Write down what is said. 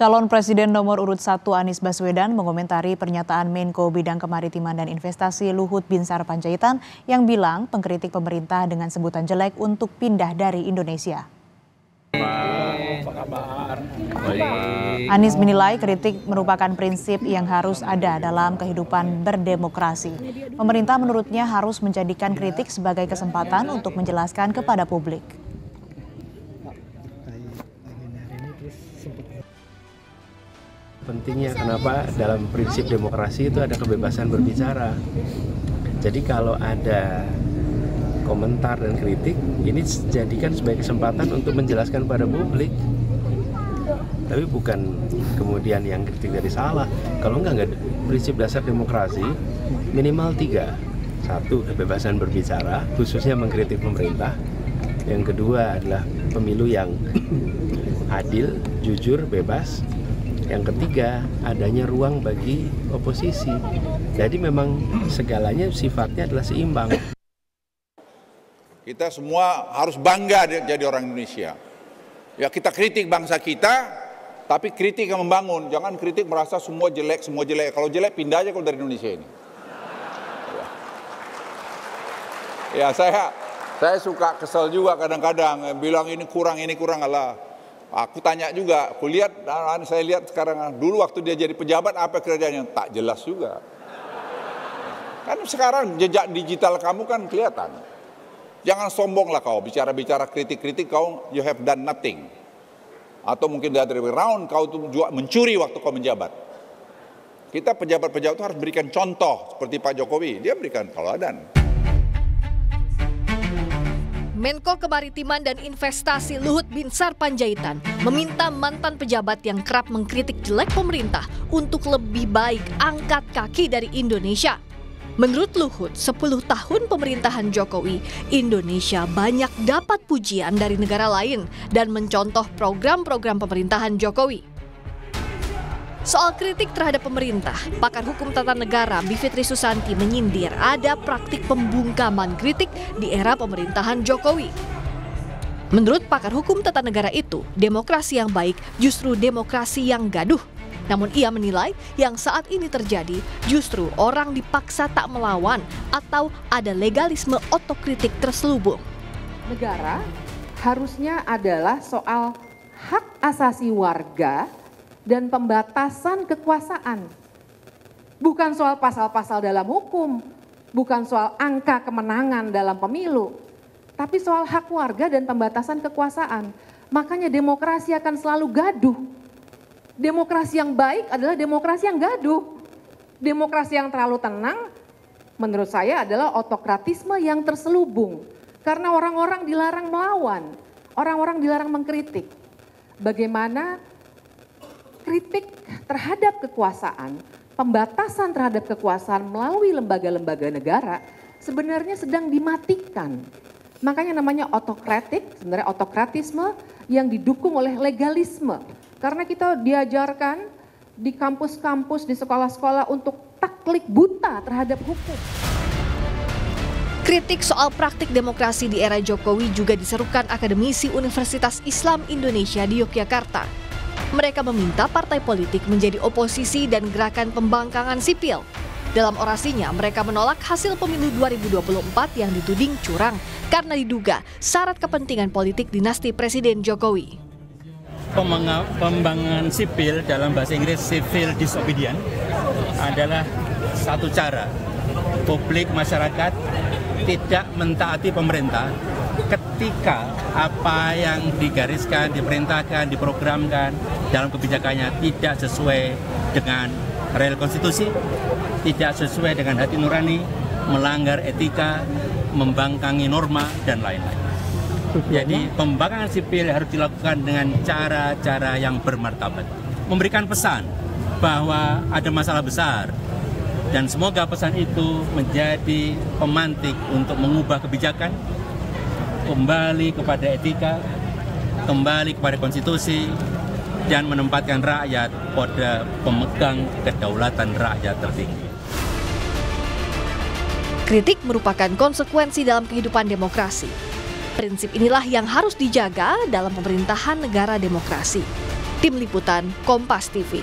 Calon Presiden nomor urut 1 Anies Baswedan mengomentari pernyataan Menko Bidang Kemaritiman dan Investasi Luhut Binsar Panjaitan yang bilang pengkritik pemerintah dengan sebutan jelek untuk pindah dari Indonesia. Anies menilai kritik merupakan prinsip yang harus ada dalam kehidupan berdemokrasi. Pemerintah menurutnya harus menjadikan kritik sebagai kesempatan untuk menjelaskan kepada publik. Pentingnya kenapa dalam prinsip demokrasi itu ada kebebasan berbicara. Jadi kalau ada komentar dan kritik, ini jadikan sebagai kesempatan untuk menjelaskan pada publik. Tapi bukan kemudian yang kritik dari salah. Kalau enggak prinsip dasar demokrasi minimal 3. 1, kebebasan berbicara, khususnya mengkritik pemerintah. Yang kedua adalah pemilu yang adil, jujur, bebas. Yang ketiga, adanya ruang bagi oposisi. Jadi memang segalanya sifatnya adalah seimbang. Kita semua harus bangga jadi orang Indonesia. Ya, kita kritik bangsa kita, tapi kritik yang membangun. Jangan kritik merasa semua jelek, semua jelek. Kalau jelek pindah aja kalau dari Indonesia ini. Ya, saya suka kesel juga kadang-kadang bilang ini kurang Allah. Aku tanya juga, saya lihat sekarang, dulu waktu dia jadi pejabat apa kerjanya? Tak jelas juga. Kan sekarang jejak digital kamu kan kelihatan. Jangan sombong lah kau, bicara-bicara kritik-kritik kau, you have done nothing. Atau mungkin dari round kau tuh juga mencuri waktu kau menjabat. Kita pejabat-pejabat itu harus berikan contoh, seperti Pak Jokowi, dia berikan tauladan. Menko Kemaritiman dan Investasi Luhut Binsar Panjaitan meminta mantan pejabat yang kerap mengkritik jelek pemerintah untuk lebih baik angkat kaki dari Indonesia. Menurut Luhut, 10 tahun pemerintahan Jokowi, Indonesia banyak dapat pujian dari negara lain dan mencontoh program-program pemerintahan Jokowi. Soal kritik terhadap pemerintah, pakar hukum tata negara Bivitri Susanti menyindir ada praktik pembungkaman kritik di era pemerintahan Jokowi. Menurut pakar hukum tata negara itu, demokrasi yang baik justru demokrasi yang gaduh. Namun ia menilai yang saat ini terjadi justru orang dipaksa tak melawan atau ada legalisme otokritik terselubung. Negara harusnya adalah soal hak asasi warga dan pembatasan kekuasaan. Bukan soal pasal-pasal dalam hukum, bukan soal angka kemenangan dalam pemilu, tapi soal hak warga dan pembatasan kekuasaan. Makanya demokrasi akan selalu gaduh. Demokrasi yang baik adalah demokrasi yang gaduh. Demokrasi yang terlalu tenang, menurut saya adalah otokratisme yang terselubung. Karena orang-orang dilarang melawan, orang-orang dilarang mengkritik. Bagaimana kritik terhadap kekuasaan, pembatasan terhadap kekuasaan melalui lembaga-lembaga negara sebenarnya sedang dimatikan. Makanya namanya otokratik, sebenarnya otokratisme yang didukung oleh legalisme. Karena kita diajarkan di kampus-kampus, di sekolah-sekolah untuk takluk buta terhadap hukum. Kritik soal praktik demokrasi di era Jokowi juga diserukan akademisi Universitas Islam Indonesia di Yogyakarta. Mereka meminta partai politik menjadi oposisi dan gerakan pembangkangan sipil. Dalam orasinya, mereka menolak hasil pemilu 2024 yang dituding curang karena diduga syarat kepentingan politik dinasti Presiden Jokowi. Pembangkangan sipil dalam bahasa Inggris civil disobedience adalah satu cara publik masyarakat tidak mentaati pemerintah ketika apa yang digariskan, diperintahkan, diprogramkan dalam kebijakannya tidak sesuai dengan real konstitusi, tidak sesuai dengan hati nurani, melanggar etika, membangkangi norma, dan lain-lain. Jadi pembangkangan sipil harus dilakukan dengan cara-cara yang bermartabat. Memberikan pesan bahwa ada masalah besar, dan semoga pesan itu menjadi pemantik untuk mengubah kebijakan, kembali kepada etika, kembali kepada konstitusi, dan menempatkan rakyat pada pemegang kedaulatan rakyat tertinggi. Kritik merupakan konsekuensi dalam kehidupan demokrasi. Prinsip inilah yang harus dijaga dalam pemerintahan negara demokrasi. Tim Liputan Kompas TV.